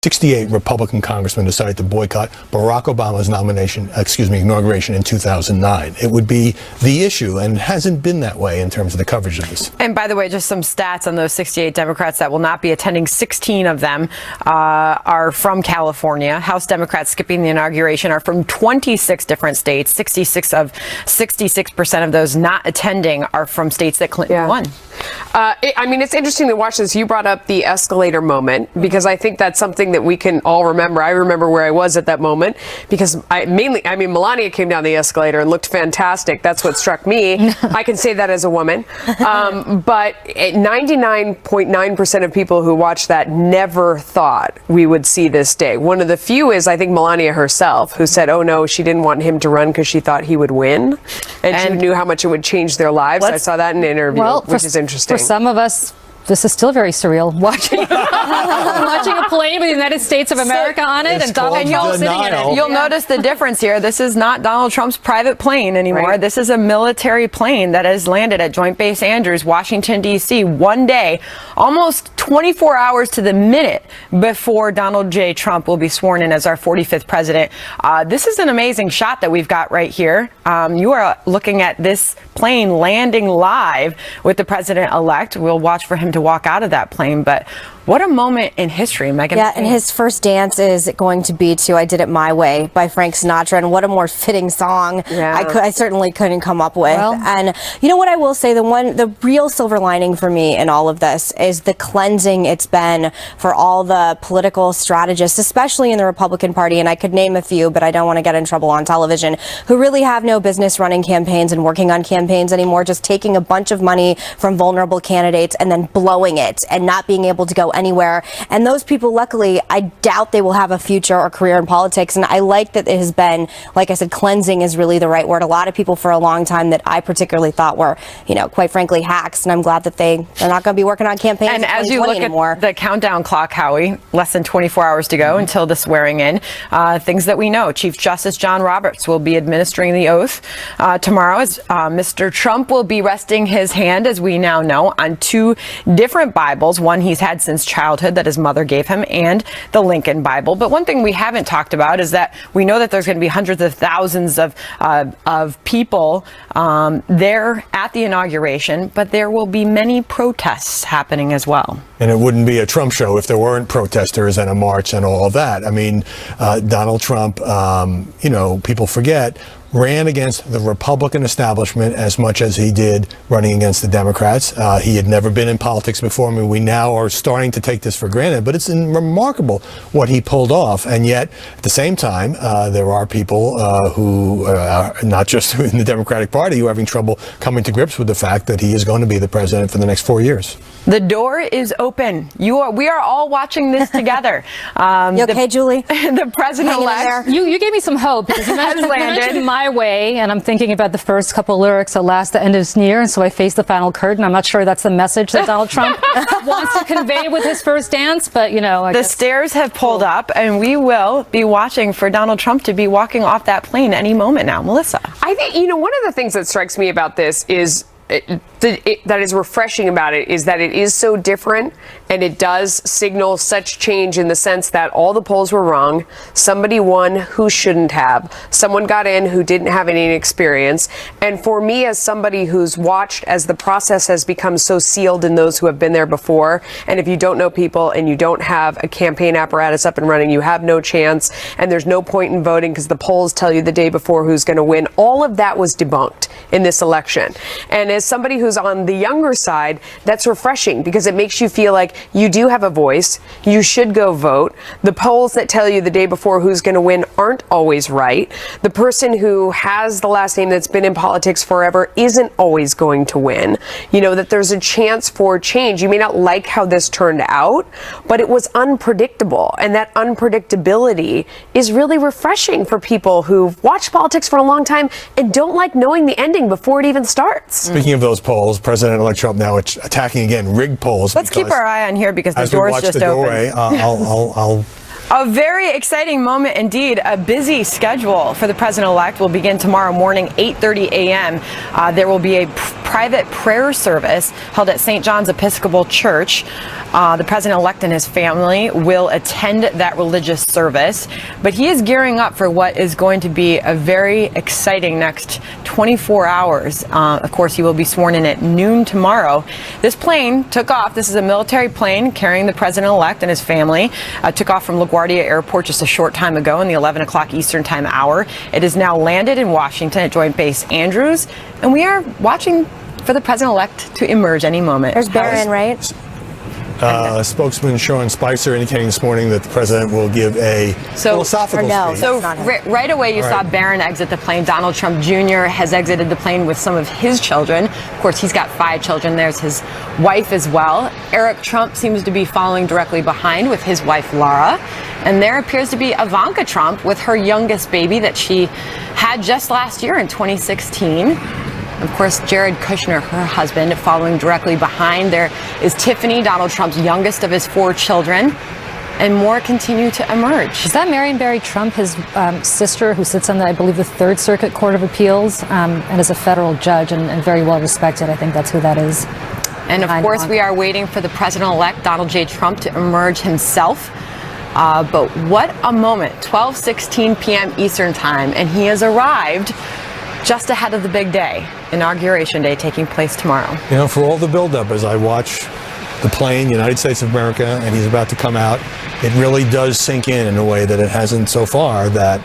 68 Republican congressmen decided to boycott Barack Obama's inauguration in 2009. It would be the issue, and it hasn't been that way in terms of the coverage of this. And by the way, just some stats on those 68 Democrats that will not be attending. 16 of them are from California. House Democrats skipping the inauguration are from 26 different states. 66% of those not attending are from states that Clinton won. I mean, it's interesting to watch this. You brought up the escalator moment, because I think that's something that we can all remember. I remember where I was at that moment, because Melania came down the escalator and looked fantastic. That's what struck me. I can say that as a woman. But 99.9% of people who watched that never thought we would see this day. One of the few is, I think, Melania herself, who said, oh no, she didn't want him to run because she thought he would win. And she knew how much it would change their lives. I saw that in an interview, which is interesting. For some of us, this is still very surreal, watching a plane with the United States of America on it, and Donald Trump sitting in it. You'll notice the difference here. This is not Donald Trump's private plane anymore. Right. This is a military plane that has landed at Joint Base Andrews, Washington, D.C. one day, almost 24 hours to the minute before Donald J. Trump will be sworn in as our 45th president. This is an amazing shot that we've got right here. You are looking at this plane landing live with the president-elect. We'll watch for him to walk out of that plane, but what a moment in history, Megan. Yeah, and his first dance is going to be to I Did It My Way by Frank Sinatra, and what a more fitting song I certainly couldn't come up with. Well, and you know what I will say, the real silver lining for me in all of this is the cleansing it's been for all the political strategists, especially in the Republican Party, and I could name a few, but I don't want to get in trouble on television, who really have no business running campaigns and working on campaigns anymore, just taking a bunch of money from vulnerable candidates and then blowing it and not being able to go anywhere. And those people, luckily, I doubt they will have a future or career in politics. And I like that it has been, like I said, cleansing is really the right word. A lot of people for a long time that I particularly thought were, you know, quite frankly, hacks. And I'm glad that they're not going to be working on campaigns and as you look anymore. At the countdown clock, Howie, less than 24 hours to go until the swearing in. Things that we know. Chief Justice John Roberts will be administering the oath tomorrow. As Mr. Trump will be resting his hand, as we now know, on two different Bibles. One he's had since childhood that his mother gave him, and the Lincoln Bible. But one thing we haven't talked about is that we know that there's going to be hundreds of thousands of people there at the inauguration, but there will be many protests happening as well. And it wouldn't be a Trump show if there weren't protesters and a march and all of that. I mean, Donald Trump, you know, people forget, ran against the Republican establishment as much as he did running against the Democrats. He had never been in politics before. I mean, we now are starting to take this for granted, but it's remarkable what he pulled off. And yet, at the same time, there are people who are not just in the Democratic Party who are having trouble coming to grips with the fact that he is going to be the president for the next 4 years. The door is open. We are all watching this together. You okay, Julie? The president-elect. You gave me some hope, because you mentioned My Way, and I'm thinking about the first couple lyrics, alas, the end is near, and so I face the final curtain. I'm not sure that's the message that Donald Trump wants to convey with his first dance, but, you know, the stairs have pulled up, and we will be watching for Donald Trump to be walking off that plane any moment now. Melissa. I think, you know, one of the things that strikes me about this is that is refreshing about it is that it is so different, and it does signal such change in the sense that all the polls were wrong. Somebody won who shouldn't have. Someone got in who didn't have any experience. And for me, as somebody who's watched as the process has become so sealed in those who have been there before, and if you don't know people and you don't have a campaign apparatus up and running, you have no chance, and there's no point in voting because the polls tell you the day before who's going to win. All of that was debunked in this election. And as somebody who's on the younger side, that's refreshing, because it makes you feel like you do have a voice. You should go vote. The polls that tell you the day before who's going to win aren't always right. The person who has the last name that's been in politics forever isn't always going to win. You know, that there's a chance for change. You may not like how this turned out, but it was unpredictable. And that unpredictability is really refreshing for people who've watched politics for a long time and don't like knowing the ending before it even starts. Speaking of those polls, President-elect Trump now attacking again rigged polls. Let's keep our eye on here, because the door's just open. I'll A very exciting moment indeed. A busy schedule for the president-elect will begin tomorrow morning, 8:30 a.m. There will be a private prayer service held at St. John's Episcopal Church. The president-elect and his family will attend that religious service, but he is gearing up for what is going to be a very exciting next 24 hours. Of course, he will be sworn in at noon tomorrow. This plane took off. This is a military plane carrying the president-elect and his family. Took off from LaGuardia Airport just a short time ago in the 11 o'clock Eastern Time hour. It is now landed in Washington at Joint Base Andrews, and we are watching for the president-elect to emerge any moment. There's Barron, right? Spokesman Sean Spicer indicating this morning that the president will give a philosophical speech. So right away you saw Barron exit the plane. Donald Trump Jr. has exited the plane with some of his children. Of course, he's got 5 children. There's his wife as well. Eric Trump seems to be following directly behind with his wife Laura. And there appears to be Ivanka Trump with her youngest baby that she had just last year in 2016. Of course, Jared Kushner, her husband, following directly behind. There is Tiffany, Donald Trump's youngest of his 4 children. And more continue to emerge. Is that Marion Barry Trump, his sister, who sits on, I believe, the 3rd Circuit Court of Appeals and is a federal judge and very well respected? I think that's who that is. And of course, we are waiting for the president-elect, Donald J. Trump, to emerge himself. But what a moment, 12:16 p.m. Eastern Time, and he has arrived just ahead of the big day, Inauguration Day, taking place tomorrow. You know, for all the buildup, as I watch the plane, United States of America, and he's about to come out, it really does sink in a way that it hasn't so far, that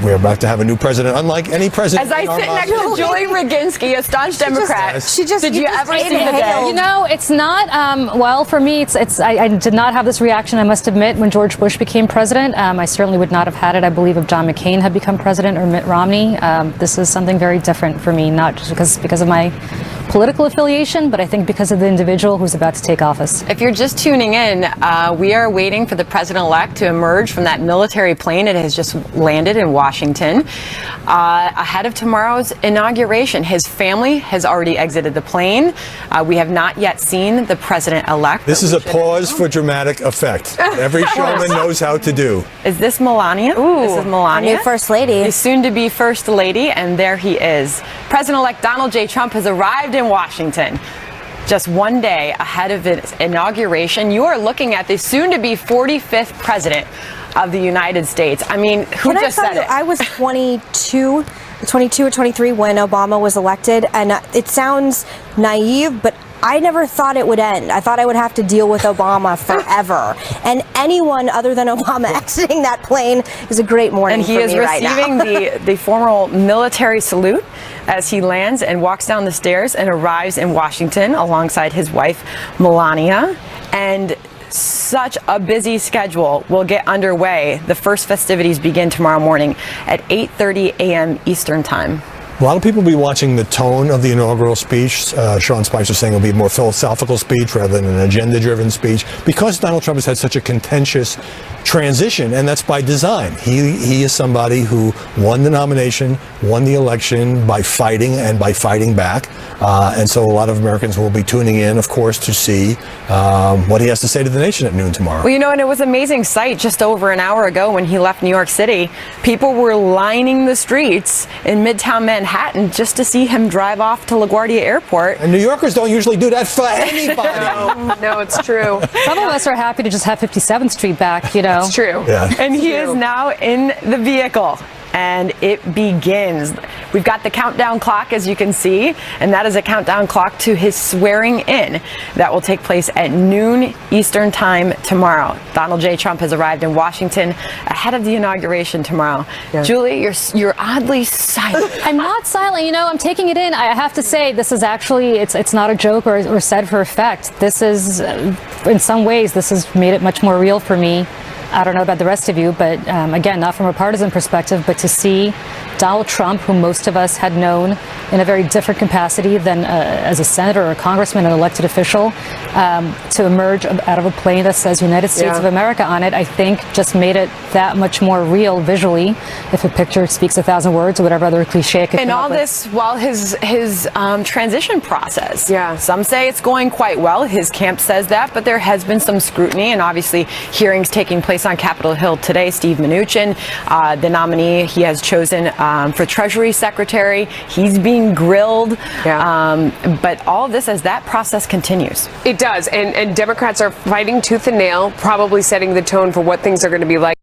we're about to have a new president, unlike any president. As I sit next to Julie Roginski, a staunch Democrat, did you ever see the day? You know, it's not, well, for me, I did not have this reaction, I must admit, when George Bush became president. I certainly would not have had it, I believe, if John McCain had become president or Mitt Romney. This is something very different for me, not just because of my political affiliation, but I think because of the individual who's about to take office. If you're just tuning in, we are waiting for the president-elect to emerge from that military plane. It has just landed in Washington ahead of tomorrow's inauguration. His family has already exited the plane. We have not yet seen the president-elect. This is a pause for dramatic effect. Every showman knows how to do. Is this Melania? Ooh, this is Melania. New First Lady. The soon-to-be First Lady, and there he is. President-elect Donald J. Trump has arrived in Washington. Just one day ahead of its inauguration, you are looking at the soon-to-be 45th president of the United States. I mean, who just said it? I was 22 or 23 when Obama was elected, and it sounds naive, but I never thought it would end. I thought I would have to deal with Obama forever. And anyone other than Obama exiting that plane is a great morning for me right now. And he is receiving the formal military salute as he lands and walks down the stairs and arrives in Washington alongside his wife, Melania. And such a busy schedule will get underway. The first festivities begin tomorrow morning at 8:30 a.m. Eastern Time. A lot of people will be watching the tone of the inaugural speech. Sean Spicer saying it'll be a more philosophical speech rather than an agenda-driven speech, because Donald Trump has had such a contentious transition, and that's by design. He is somebody who won the nomination, won the election by fighting and by fighting back. And so a lot of Americans will be tuning in, of course, to see what he has to say to the nation at noon tomorrow. Well, you know, and it was an amazing sight just over an hour ago when he left New York City. People were lining the streets in Midtown Manhattan just to see him drive off to LaGuardia Airport. And New Yorkers don't usually do that for anybody. No, it's true. Some of us are happy to just have 57th Street back, you know. It's true. Yeah. And he is now in the vehicle. And it begins. We've got the countdown clock, as you can see, and that is a countdown clock to his swearing in. That will take place at noon Eastern Time tomorrow. Donald J. Trump has arrived in Washington ahead of the inauguration tomorrow. Yeah. Julie, you're oddly silent. I'm not silent. You know, I'm taking it in. I have to say, this is actually, it's not a joke or said for effect. This is, in some ways, this has made it much more real for me. I don't know about the rest of you, but again, not from a partisan perspective, but to see Donald Trump, who most of us had known in a very different capacity than as a senator or a congressman, an elected official, to emerge out of a plane that says United States of America on it, I think just made it that much more real visually, if a picture speaks 1,000 words or whatever other cliche it could And come all up with. this while his transition process. Yeah. Some say it's going quite well. His camp says that, but there has been some scrutiny, and obviously hearings taking place on Capitol Hill today. Steve Mnuchin, the nominee he has chosen for Treasury Secretary, he's being grilled. But all of this as that process continues. It does, and Democrats are fighting tooth and nail, probably setting the tone for what things are going to be like.